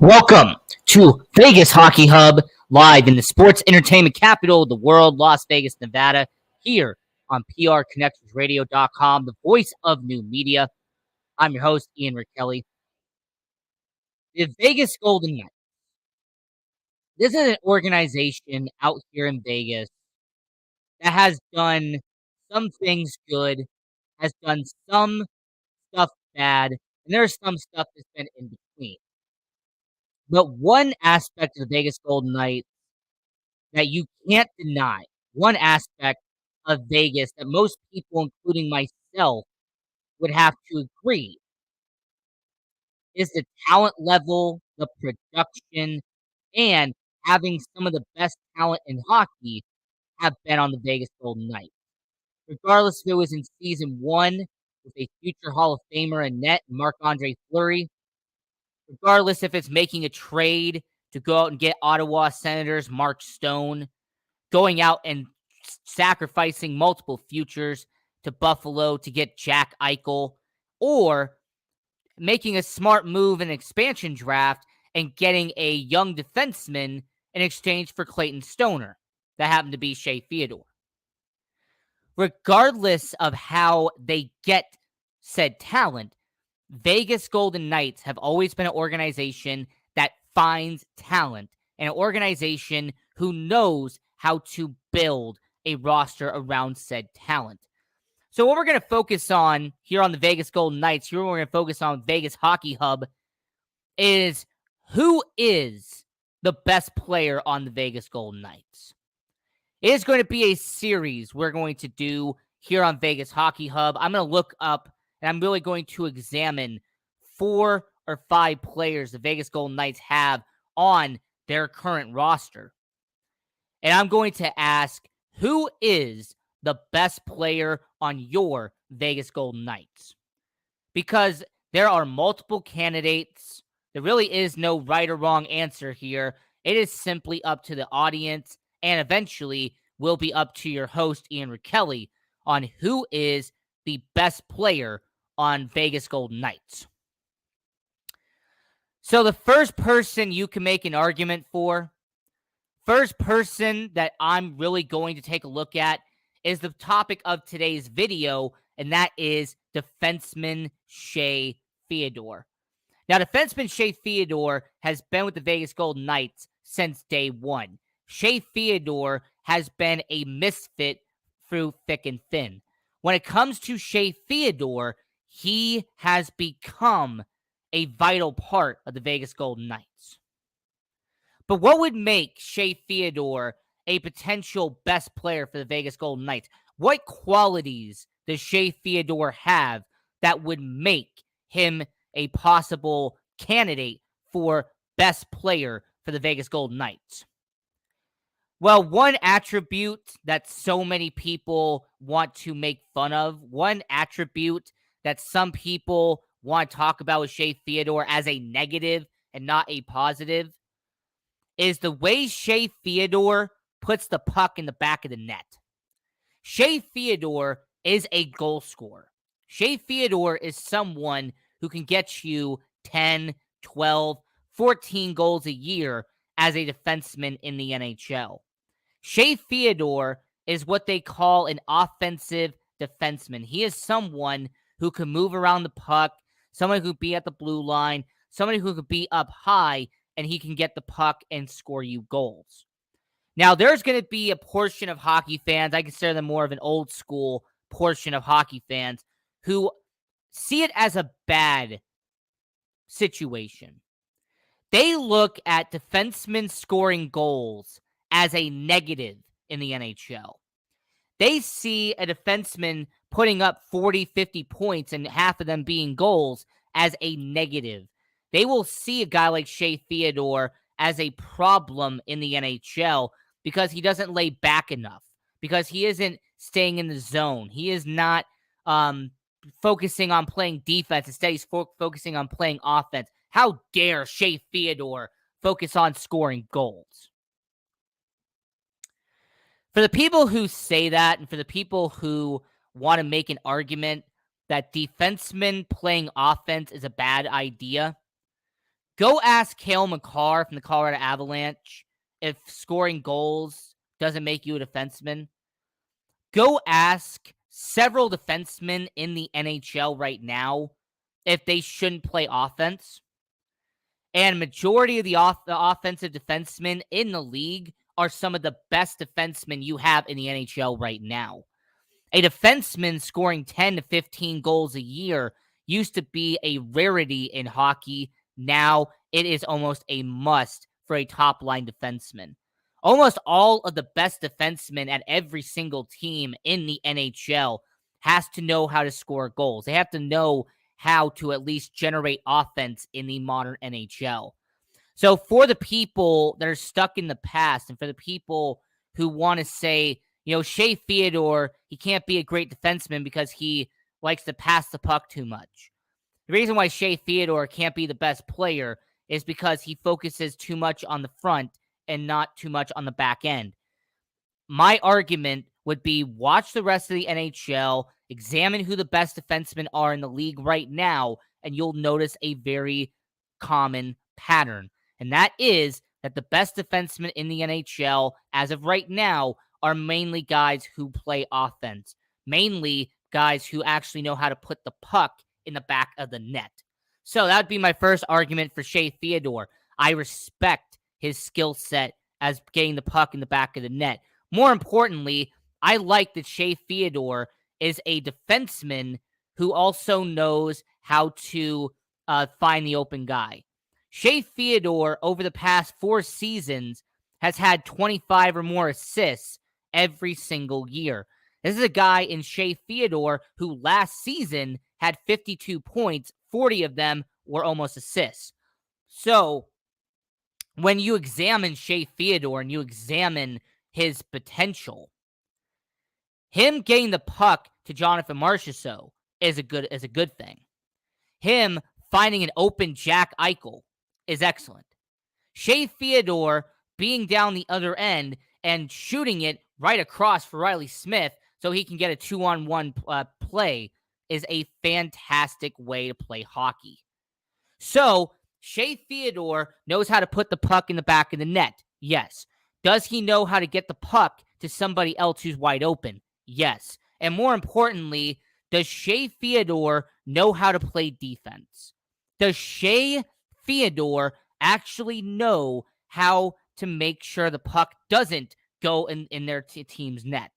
Welcome to Vegas Hockey Hub, live in the sports entertainment capital of the world, Las Vegas, Nevada, here on PRConnectionsRadio.com, the voice of new media. I'm your host, Ian Kelly. The Vegas Golden Knights. This is an organization out here in Vegas that has done some things good, has done some stuff bad, and there's some stuff that's been in between. But one aspect of the Vegas Golden Knights that you can't deny, one aspect of Vegas that most people, including myself, would have to agree is the talent level, the production, and having some of the best talent in hockey have been on the Vegas Golden Knights. Regardless if it was in season one with a future Hall of Famer in net, Marc-Andre Fleury, regardless if it's making a trade to go out and get Ottawa Senators Mark Stone, going out and sacrificing multiple futures to Buffalo to get Jack Eichel, or making a smart move in expansion draft and getting a young defenseman in exchange for Clayton Stoner. That happened to be Shea Theodore. Regardless of how they get said talent, Vegas Golden Knights have always been an organization that finds talent, and an organization who knows how to build a roster around said talent. So what we're going to focus on here on the Vegas Golden Knights, here we're going to focus on Vegas Hockey Hub, is who is the best player on the Vegas Golden Knights. It is going to be a series we're going to do here on Vegas Hockey Hub. I'm going to look up and I'm really going to examine 4 or 5 players the Vegas Golden Knights have on their current roster. And I'm going to ask, who is the best player on your Vegas Golden Knights? Because there are multiple candidates. There really is no right or wrong answer here. It is simply up to the audience, and eventually will be up to your host, Ian Kelly, on who is the best player on Vegas Golden Knights. So the first person you can make an argument for, first person that I'm really going to take a look at is the topic of today's video, and that is defenseman Shea Theodore. Now, defenseman Shea Theodore has been with the Vegas Golden Knights since day one. Shea Theodore has been a misfit through thick and thin. When it comes to Shea Theodore, he has become a vital part of the Vegas Golden Knights. But what would make Shea Theodore a potential best player for the Vegas Golden Knights? What qualities does Shea Theodore have that would make him a possible candidate for best player for the Vegas Golden Knights? Well, one attribute that so many people want to make fun of, one attribute that some people want to talk about with Shea Theodore as a negative and not a positive, is the way Shea Theodore puts the puck in the back of the net. Shea Theodore is a goal scorer. Shea Theodore is someone who can get you 10, 12, 14 goals a year as a defenseman in the NHL. Shea Theodore is what they call an offensive defenseman. He is someone who can move around the puck, someone who can be at the blue line, somebody who could be up high, and he can get the puck and score you goals. Now, there's going to be a portion of hockey fans, I consider them more of an old school portion of hockey fans, who see it as a bad situation. They look at defensemen scoring goals as a negative in the NHL. They see a defenseman putting up 40, 50 points and half of them being goals as a negative. They will see a guy like Shea Theodore as a problem in the NHL because he doesn't lay back enough, because he isn't staying in the zone. He is not focusing on playing defense. Instead, he's focusing on playing offense. How dare Shea Theodore focus on scoring goals? For the people who say that, and for the people who want to make an argument that defensemen playing offense is a bad idea, Go ask Cale Makar from the Colorado Avalanche if scoring goals doesn't make you a defenseman. Go ask several defensemen in the NHL right now if they shouldn't play offense. And majority of the offensive defensemen in the league are some of the best defensemen you have in the NHL right now. A defenseman scoring 10 to 15 goals a year used to be a rarity in hockey. Now it is almost a must for a top line defenseman. Almost all of the best defensemen at every single team in the NHL has to know how to score goals. They have to know how to at least generate offense in the modern NHL. So for the people that are stuck in the past and for the people who want to say, Shea Theodore, he can't be a great defenseman because he likes to pass the puck too much. The reason why Shea Theodore can't be the best player is because he focuses too much on the front and not too much on the back end. My argument would be watch the rest of the NHL, examine who the best defensemen are in the league right now, and you'll notice a very common pattern. And that is that the best defensemen in the NHL, as of right now, are mainly guys who play offense. Mainly guys who actually know how to put the puck in the back of the net. So that would be my first argument for Shea Theodore. I respect his skill set as getting the puck in the back of the net. More importantly, I like that Shea Theodore is a defenseman who also knows how to find the open guy. Shea Theodore, over the past 4 seasons, has had 25 or more assists every single year. This is a guy in Shea Theodore who last season had 52 points, 40 of them were almost assists. So when you examine Shea Theodore and you examine his potential, him getting the puck to Jonathan Marchessault is a good thing. Him finding an open Jack Eichel is excellent. Shea Theodore being down the other end and shooting it right across for Riley Smith so he can get a 2-on-1 play is a fantastic way to play hockey. So Shea Theodore knows how to put the puck in the back of the net. Yes. Does he know how to get the puck to somebody else who's wide open? Yes. And more importantly, does Shea Theodore know how to play defense? Does Shea Theodore actually know how to make sure the puck doesn't go in their team's net?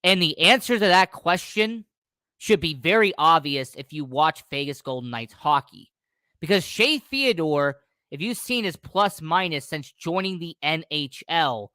And the answer to that question should be very obvious if you watch Vegas Golden Knights hockey. Because Shea Theodore, if you've seen his plus minus since joining the NHL,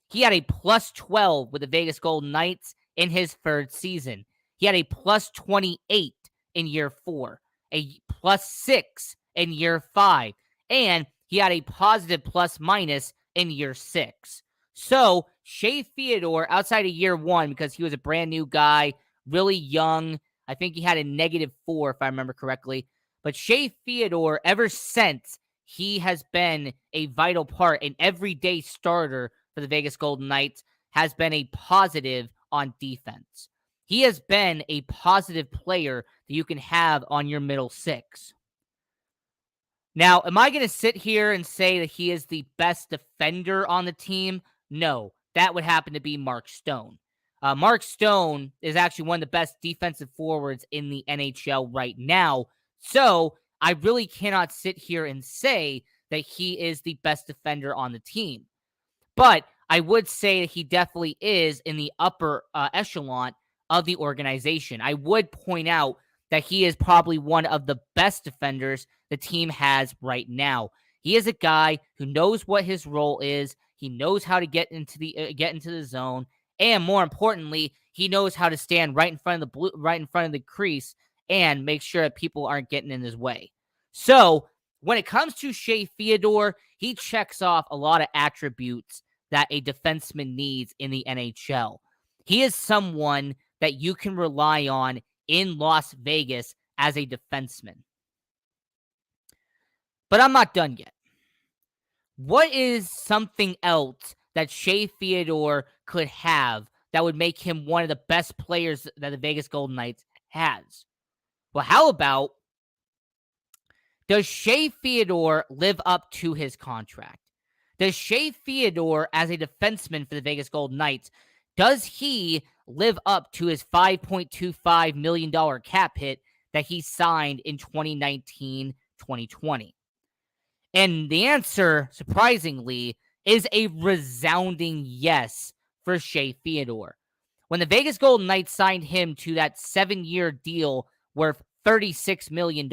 he had a plus 12 with the Vegas Golden Knights in his 3rd season. He had a plus 28 in year 4, a plus 6 in year 5, and he had a positive plus minus in year 6. So Shea Theodore, outside of year 1, because he was a brand new guy, really young, I think he had a -4 if I remember correctly. But Shea Theodore, ever since, he has been a vital part, an everyday starter for the Vegas Golden Knights, has been a positive on defense. He has been a positive player that you can have on your middle 6. Now, am I going to sit here and say that he is the best defender on the team? No, that would happen to be Mark Stone. Mark Stone is actually one of the best defensive forwards in the NHL right now. So I really cannot sit here and say that he is the best defender on the team. But I would say that he definitely is in the upper echelon of the organization. I would point out that he is probably one of the best defenders the team has right now. He is a guy who knows what his role is. He knows how to get into the zone, and more importantly, he knows how to stand right in front of the crease and make sure that people aren't getting in his way. So when it comes to Shea Theodore, he checks off a lot of attributes that a defenseman needs in the NHL. He is someone that you can rely on in Las Vegas as a defenseman. But I'm not done yet. What is something else that Shea Theodore could have that would make him one of the best players that the Vegas Golden Knights has? Well, how about Does Shea Theodore live up to his contract? Does Shea Theodore, as a defenseman for the Vegas Golden Knights, does he live up to his $5.25 million cap hit that he signed in 2019-2020? And the answer, surprisingly, is a resounding yes for Shea Theodore. When the Vegas Golden Knights signed him to that 7-year deal worth $36 million,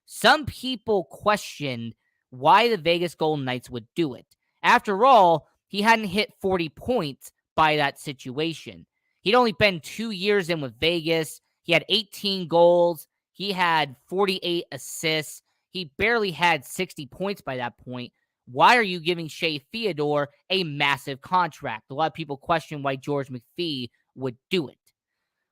some people questioned why the Vegas Golden Knights would do it. After all, he hadn't hit 40 points by that situation. He'd only been 2 years in with Vegas. He had 18 goals. He had 48 assists. He barely had 60 points by that point. Why are you giving Shea Theodore a massive contract? A lot of people question why George McPhee would do it.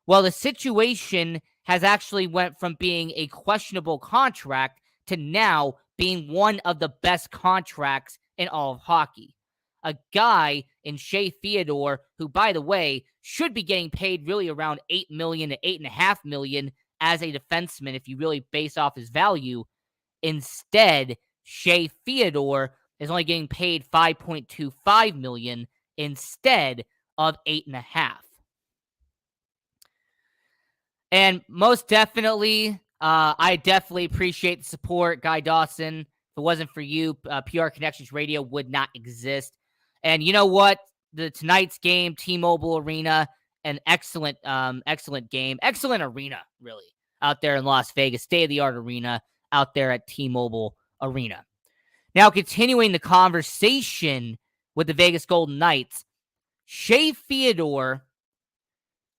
Well, the situation has actually went from being a questionable contract to now being one of the best contracts in all of hockey. A guy in Shea Theodore, who, by the way, should be getting paid really around $8 million to $8.5 million as a defenseman if you really base off his value. Instead, Shea Theodore is only getting paid $5.25 million instead of $8.5. And most definitely, I definitely appreciate the support, Guy Dawson. If it wasn't for you, PR Connections Radio would not exist. And you know what? Tonight's game, T-Mobile Arena, an excellent game, excellent arena, really, out there in Las Vegas, state-of-the-art arena out there at T-Mobile Arena. Now, continuing the conversation with the Vegas Golden Knights, Shea Theodore,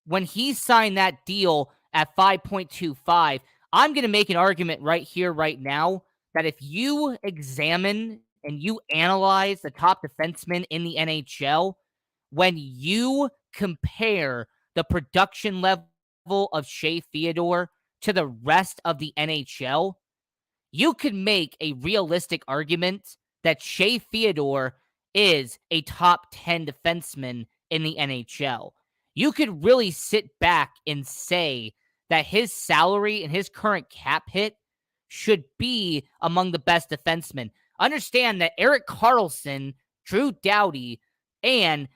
when he signed that deal at 5.25, I'm going to make an argument right here, right now, that if you examine and you analyze the top defensemen in the NHL, when you compare the production level of Shea Theodore to the rest of the NHL, you could make a realistic argument that Shea Theodore is a top 10 defenseman in the NHL. You could really sit back and say that his salary and his current cap hit should be among the best defensemen. Understand that Erik Karlsson, Drew Doughty, and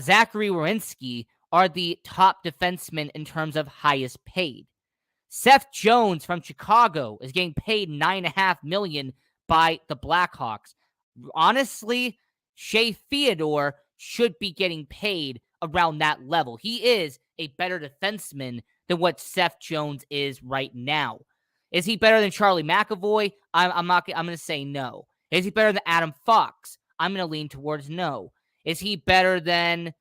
Zachary Werenski are the top defensemen in terms of highest paid. Seth Jones from Chicago is getting paid $9.5 million by the Blackhawks. Honestly, Shea Theodore should be getting paid around that level. He is a better defenseman than what Seth Jones is right now. Is he better than Charlie McAvoy? I'm going to say no. Is he better than Adam Fox? I'm going to lean towards no. Is he better than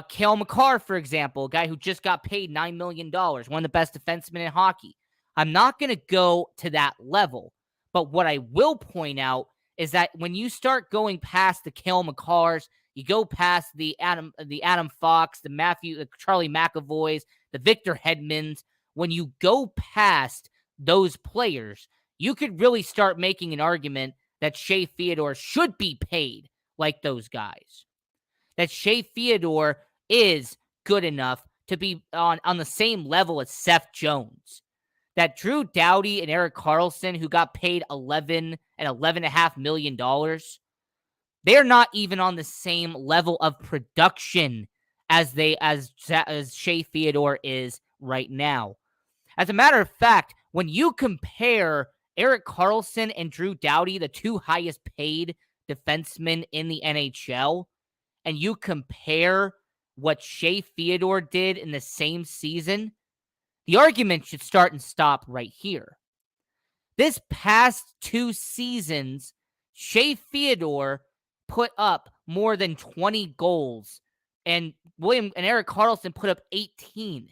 Cale Makar, for example, a guy who just got paid $9 million, one of the best defensemen in hockey? I'm not going to go to that level. But what I will point out is that when you start going past the Cale Makars, you go past the Adam Fox, the Charlie McAvoys, the Victor Hedmans, when you go past those players, you could really start making an argument that Shea Theodore should be paid like those guys. That Shea Theodore is good enough to be on the same level as Seth Jones. That Drew Doughty and Erik Karlsson, who got paid $11 and $11.5 million, they're not even on the same level of production as Shea Theodore is right now. As a matter of fact, when you compare Erik Karlsson and Drew Doughty, the two highest paid defensemen in the NHL, and you compare what Shea Theodore did in the same season, the argument should start and stop right here. This past 2 seasons, Shea Theodore put up more than 20 goals, and Erik Karlsson put up 18.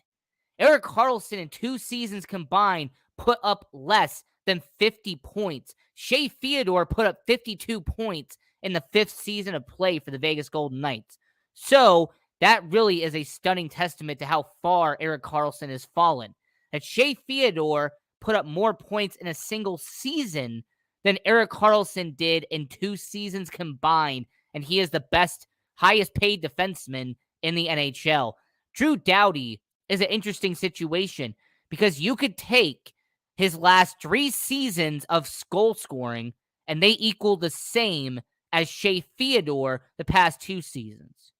Erik Karlsson in 2 seasons combined put up less than 50 points. Shea Theodore put up 52 points in the 5th season of play for the Vegas Golden Knights. So that really is a stunning testament to how far Erik Karlsson has fallen. That Shea Theodore put up more points in a single season than Erik Karlsson did in 2 seasons combined, and he is the best, highest paid defenseman in the NHL. Drew Doughty is an interesting situation because you could take his last 3 seasons of goal scoring, and they equal the same as Shea Theodore the past 2 seasons.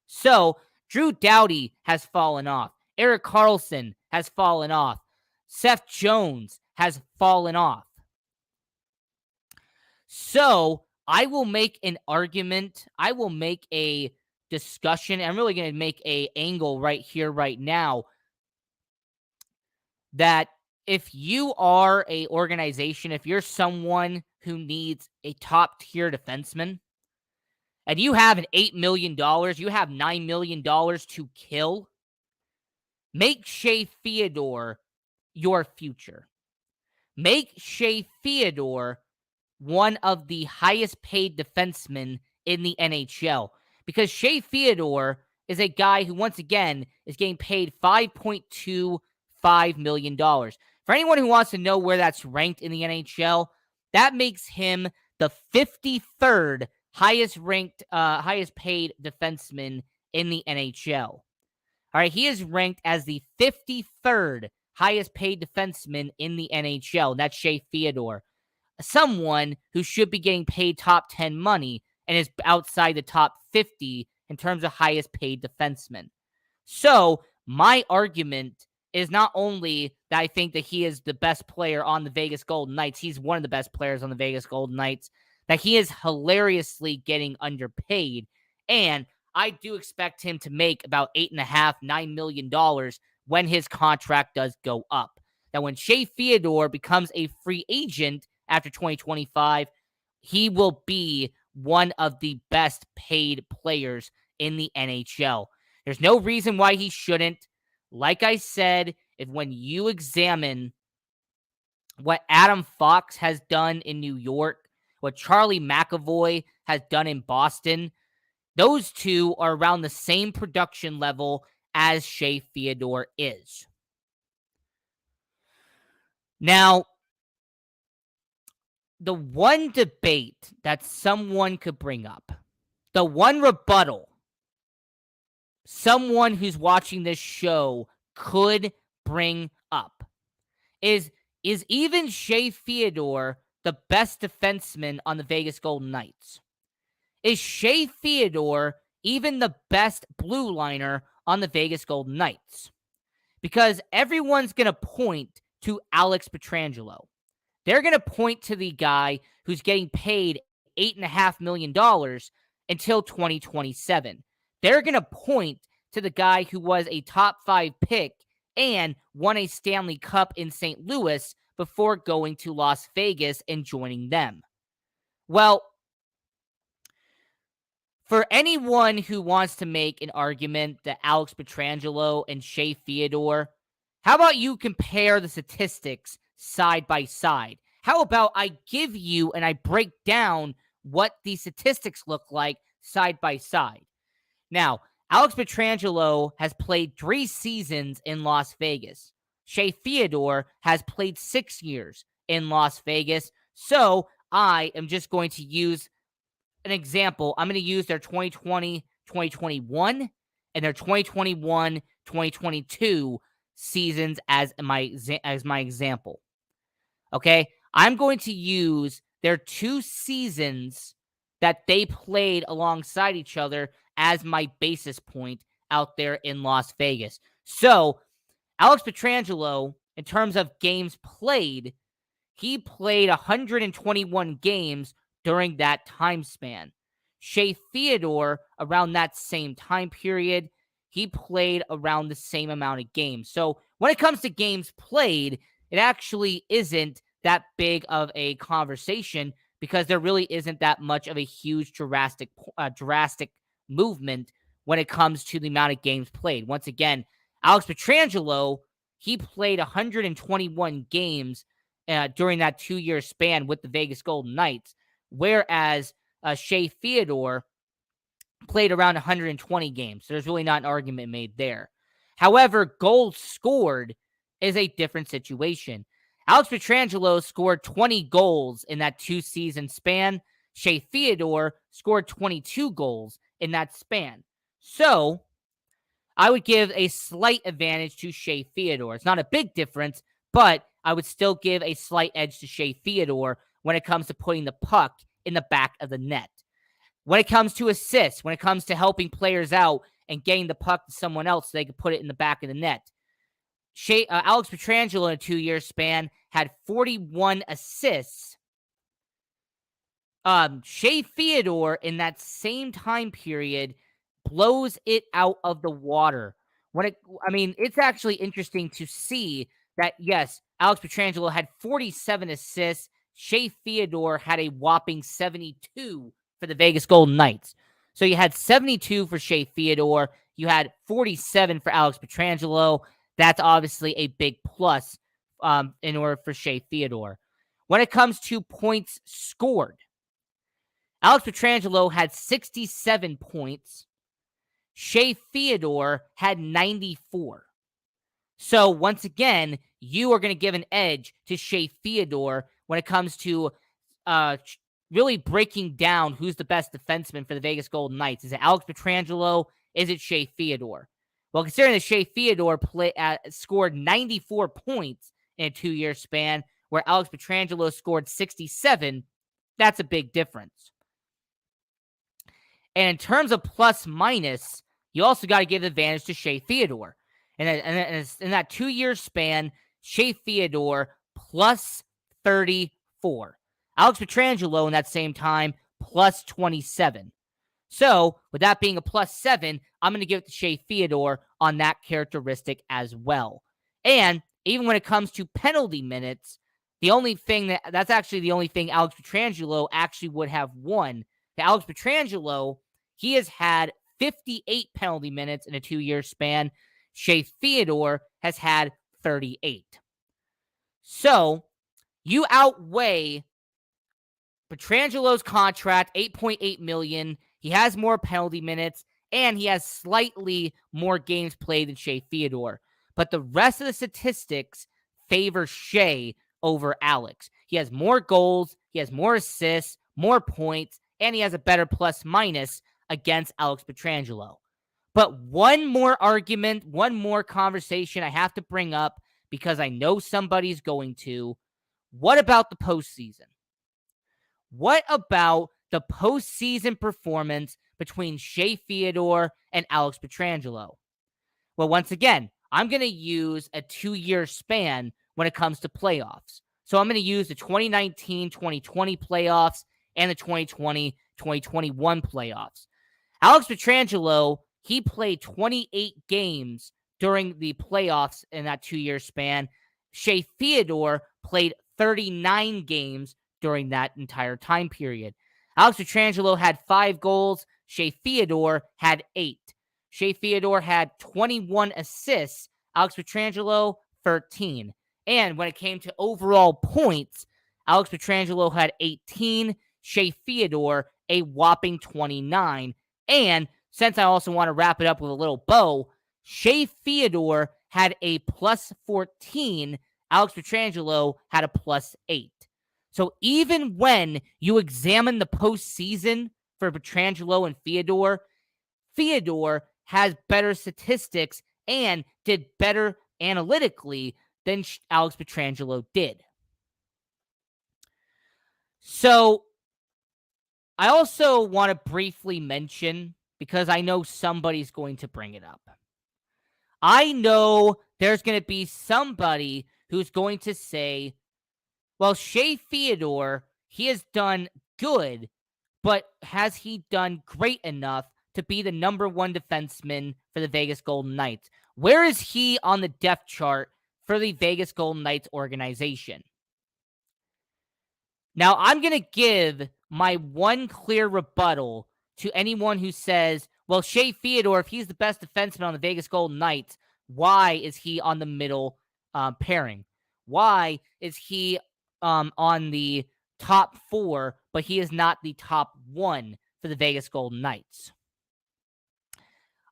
So, Drew Doughty has fallen off. Erik Karlsson has fallen off. Seth Jones has fallen off. So, I will make an argument. I will make a discussion. I'm really going to make a angle right here, right now, that if you are a organization, if you're someone who needs a top tier defenseman, and you have an $8 million, you have $9 million to kill, make Shea Theodore your future. Make Shea Theodore one of the highest paid defensemen in the NHL. Because Shea Theodore is a guy who, once again, is getting paid $5.25 million. For anyone who wants to know where that's ranked in the NHL, that makes him the 53rd highest ranked, highest paid defenseman in the NHL. All right, he is ranked as the 53rd highest paid defenseman in the NHL, and that's Shea Theodore. Someone who should be getting paid top 10 money and is outside the top 50 in terms of highest paid defenseman. So, my argument is not only that I think that he is the best player on the Vegas Golden Knights, he's one of the best players on the Vegas Golden Knights, that he is hilariously getting underpaid. And I do expect him to make about $8.5–9 million when his contract does go up. Now, when Shea Theodore becomes a free agent after 2025, he will be one of the best paid players in the NHL. There's no reason why he shouldn't. Like I said, if when you examine what Adam Fox has done in New York, what Charlie McAvoy has done in Boston, those two are around the same production level as Shea Theodore is. Now, the one debate that someone could bring up, the one rebuttal someone who's watching this show could bring up is even Shea Theodore the best defenseman on the Vegas Golden Knights? Is Shea Theodore even the best blue liner on the Vegas Golden Knights? Because everyone's going to point to Alex Pietrangelo. They're going to point to the guy who's getting paid $8.5 million until 2027. They're going to point to the guy who was a top 5 pick and won a Stanley Cup in St. Louis before going to Las Vegas and joining them. Well, for anyone who wants to make an argument that Alex Pietrangelo and Shea Theodore, how about you compare the statistics side by side? How about I give you and I break down what the statistics look like side by side? Now, Alex Pietrangelo has played 3 seasons in Las Vegas. Shea Theodore has played 6 years in Las Vegas. So I am just going to use an example. I'm going to use their 2020, 2021, and their 2021, 2022 seasons as my example. Okay? I'm going to use their 2 seasons that they played alongside each other as my basis point out there in Las Vegas. So, Alex Pietrangelo, in terms of games played, he played 121 games during that time span. Shea Theodore, around that same time period, he played around the same amount of games. So, when it comes to games played, it actually isn't that big of a conversation because there really isn't that much of a huge drastic movement when it comes to the amount of games played. Once again, Alex Pietrangelo, he played 121 games during that 2-year span with the Vegas Golden Knights, whereas Shea Theodore played around 120 games. So there's really not an argument made there. However, goals scored is a different situation. Alex Pietrangelo scored 20 goals in that 2-season span. Shea Theodore scored 22 goals in that span. So, I would give a slight advantage to Shea Theodore. It's not a big difference, but I would still give a slight edge to Shea Theodore when it comes to putting the puck in the back of the net. When it comes to assists, when it comes to helping players out and getting the puck to someone else so they can put it in the back of the net, Alex Pietrangelo in a 2-year span had 41 assists. Shea Theodore in that same time period blows it out of the water. It's actually interesting to see that, yes, Alex Pietrangelo had 47 assists. Shea Theodore had a whopping 72 for the Vegas Golden Knights. So you had 72 for Shea Theodore. You had 47 for Alex Pietrangelo. That's obviously a big plus in order for Shea Theodore. When it comes to points scored, Alex Pietrangelo had 67 points. Shea Theodore had 94. So once again, you are going to give an edge to Shea Theodore when it comes to really breaking down who's the best defenseman for the Vegas Golden Knights. Is it Alex Pietrangelo? Is it Shea Theodore? Well, considering that Shea Theodore scored 94 points in a 2-year span, where Alex Pietrangelo scored 67, that's a big difference. And in terms of plus minus, you also got to give the advantage to Shea Theodore. And in that 2-year span, Shea Theodore plus 34. Alex Pietrangelo in that same time plus 27. So with that being a plus 7, I'm going to give it to Shea Theodore on that characteristic as well. And even when it comes to penalty minutes, the only thing that's actually the only thing Alex Pietrangelo actually would have won. Alex Pietrangelo, he has had 58 penalty minutes in a 2-year span. Shea Theodore has had 38. So you outweigh Pietrangelo's contract, $8.8 million. He has more penalty minutes, and he has slightly more games played than Shea Theodore. But the rest of the statistics favor Shea over Alex. He has more goals, he has more assists, more points, and he has a better plus minus against Alex Pietrangelo. But one more argument, one more conversation I have to bring up because I know somebody's going to. What about the postseason? What about the postseason performance between Shea Theodore and Alex Pietrangelo? Well, once again, I'm going to use a 2-year span when it comes to playoffs. So I'm going to use the 2019-2020 playoffs and the 2020-2021 playoffs. Alex Pietrangelo, he played 28 games during the playoffs in that 2-year span. Shea Theodore played 39 games during that entire time period. Alex Pietrangelo had 5 goals. Shea Theodore had 8. Shea Theodore had 21 assists. Alex Pietrangelo, 13. And when it came to overall points, Alex Pietrangelo had 18. Shea Theodore, a whopping 29. And since I also want to wrap it up with a little bow, Shea Theodore had a plus 14. Alex Pietrangelo had a plus 8. So even when you examine the postseason for Pietrangelo and Theodore, Theodore has better statistics and did better analytically than Alex Pietrangelo did. So I also want to briefly mention, because I know somebody's going to bring it up. I know there's going to be somebody who's going to say, well, Shea Theodore, he has done good, but has he done great enough to be the number 1 defenseman for the Vegas Golden Knights? Where is he on the depth chart for the Vegas Golden Knights organization? Now, I'm going to give my one clear rebuttal to anyone who says, well, Shea Theodore, if he's the best defenseman on the Vegas Golden Knights, why is he on the middle pairing? Why is he on the top 4, but he is not the top 1 for the Vegas Golden Knights?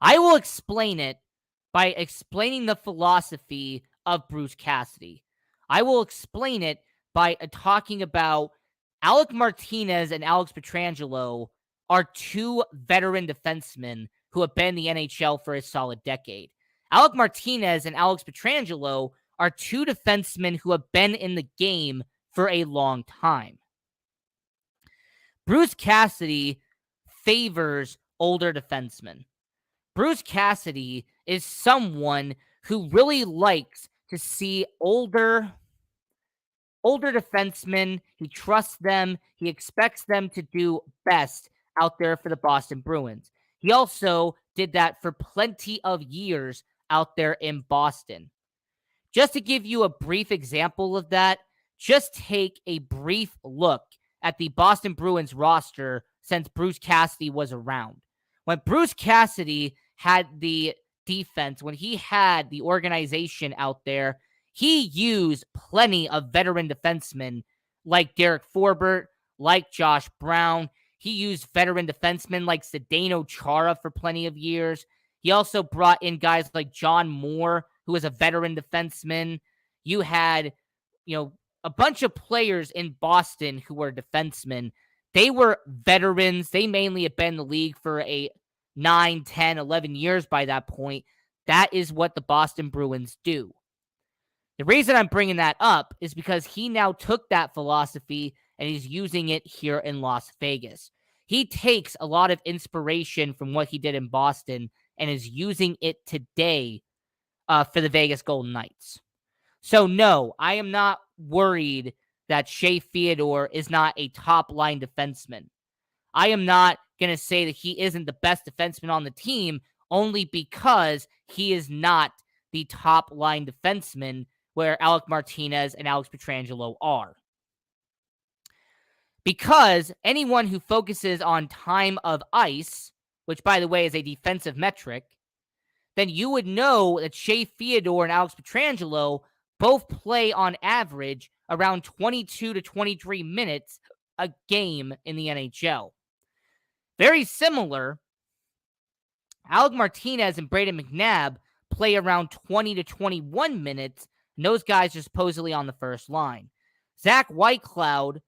I will explain it by explaining the philosophy of Bruce Cassidy. I will explain it by talking about Alec Martinez and Alex Pietrangelo are 2 veteran defensemen who have been in the NHL for a solid decade. Alec Martinez and Alex Pietrangelo are two defensemen who have been in the game for a long time. Bruce Cassidy favors older defensemen. Bruce Cassidy is someone who really likes to see older defensemen. He trusts them. He expects them to do best out there for the Boston Bruins. He also did that for plenty of years out there in Boston. Just to give you a brief example of that, just take a brief look at the Boston Bruins roster since Bruce Cassidy was around. When Bruce Cassidy had the defense, when he had the organization out there, he used plenty of veteran defensemen like Derek Forbort, like Josh Brown. He used veteran defensemen like Zdeno Chara for plenty of years. He also brought in guys like John Moore, who was a veteran defenseman. You had, a bunch of players in Boston who were defensemen. They were veterans. They mainly had been in the league for 9, 10, 11 years by that point. That is what the Boston Bruins do. The reason I'm bringing that up is because he now took that philosophy and he's using it here in Las Vegas. He takes a lot of inspiration from what he did in Boston and is using it today for the Vegas Golden Knights. So no, I am not worried that Shea Theodore is not a top-line defenseman. I am not going to say that he isn't the best defenseman on the team only because he is not the top-line defenseman where Alec Martinez and Alex Pietrangelo are. Because anyone who focuses on time of ice, which, by the way, is a defensive metric, then you would know that Shea Theodore and Alex Pietrangelo both play on average around 22 to 23 minutes a game in the NHL. Very similar, Alec Martinez and Brayden McNabb play around 20 to 21 minutes, and those guys are supposedly on the first line. Zach Whitecloud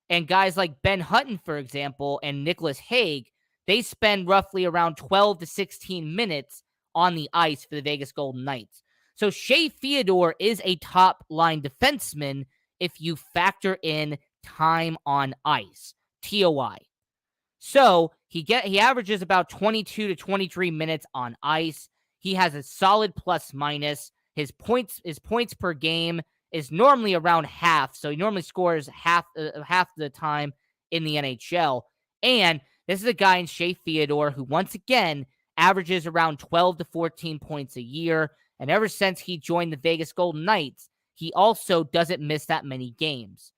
and guys like Ben Hutton, for example, and Nicholas Hague, they spend roughly around 12 to 16 minutes on the ice for the Vegas Golden Knights. So Shea Theodore is a top-line defenseman if you factor in time on ice, TOI. So he averages about 22 to 23 minutes on ice. He has a solid plus-minus. His points per game is normally around half, so he normally scores half the time in the NHL. And this is a guy in Shea Theodore who, once again, averages around 12 to 14 points a year. And ever since he joined the Vegas Golden Knights, he also doesn't miss that many games.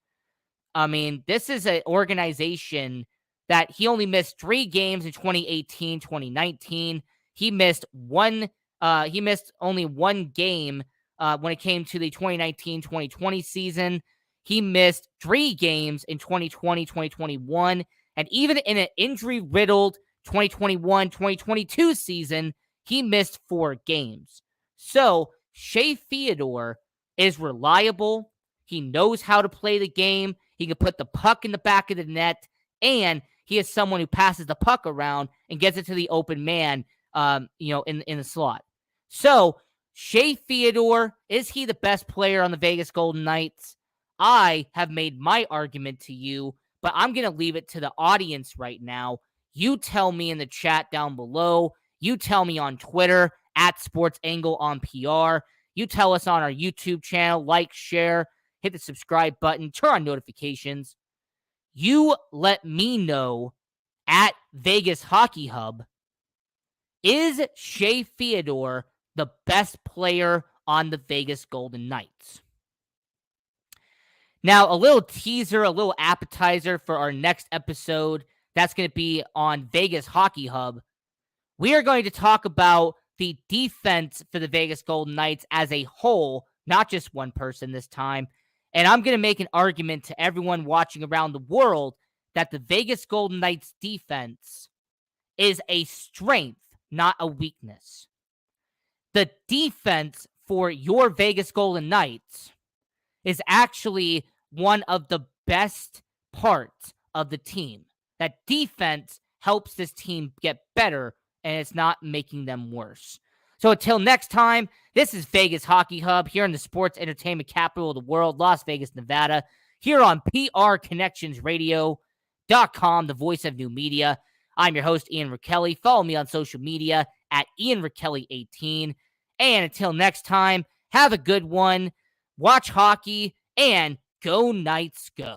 I mean, this is an organization that he only missed 3 games in 2018, 2019. He missed only one game when it came to the 2019-2020 season. He missed 3 games in 2020, 2021. And even in an injury-riddled 2021-2022 season, he missed 4 games. So Shea Theodore is reliable. He knows how to play the game. He can put the puck in the back of the net, and he is someone who passes the puck around and gets it to the open man, in the slot. So Shea Theodore, is he the best player on the Vegas Golden Knights? I have made my argument to you, but I'm going to leave it to the audience right now. You tell me in the chat down below. You tell me on Twitter at SportsAngle on PR. You tell us on our YouTube channel, like, share, hit the subscribe button, turn on notifications. You let me know at Vegas Hockey Hub, is Shea Theodore the best player on the Vegas Golden Knights? Now, a little teaser, a little appetizer for our next episode. That's going to be on Vegas Hockey Hub. We are going to talk about the defense for the Vegas Golden Knights as a whole, not just one person this time. And I'm going to make an argument to everyone watching around the world that the Vegas Golden Knights defense is a strength, not a weakness. The defense for your Vegas Golden Knights is actually one of the best parts of the team. That defense helps this team get better, and it's not making them worse. So until next time, this is Vegas Hockey Hub here in the sports entertainment capital of the world, Las Vegas, Nevada, here on PRConnectionsRadio.com, the voice of new media. I'm your host, Ian Rakelli. Follow me on social media at IanRakelli18. And until next time, have a good one, watch hockey, and go Knights go.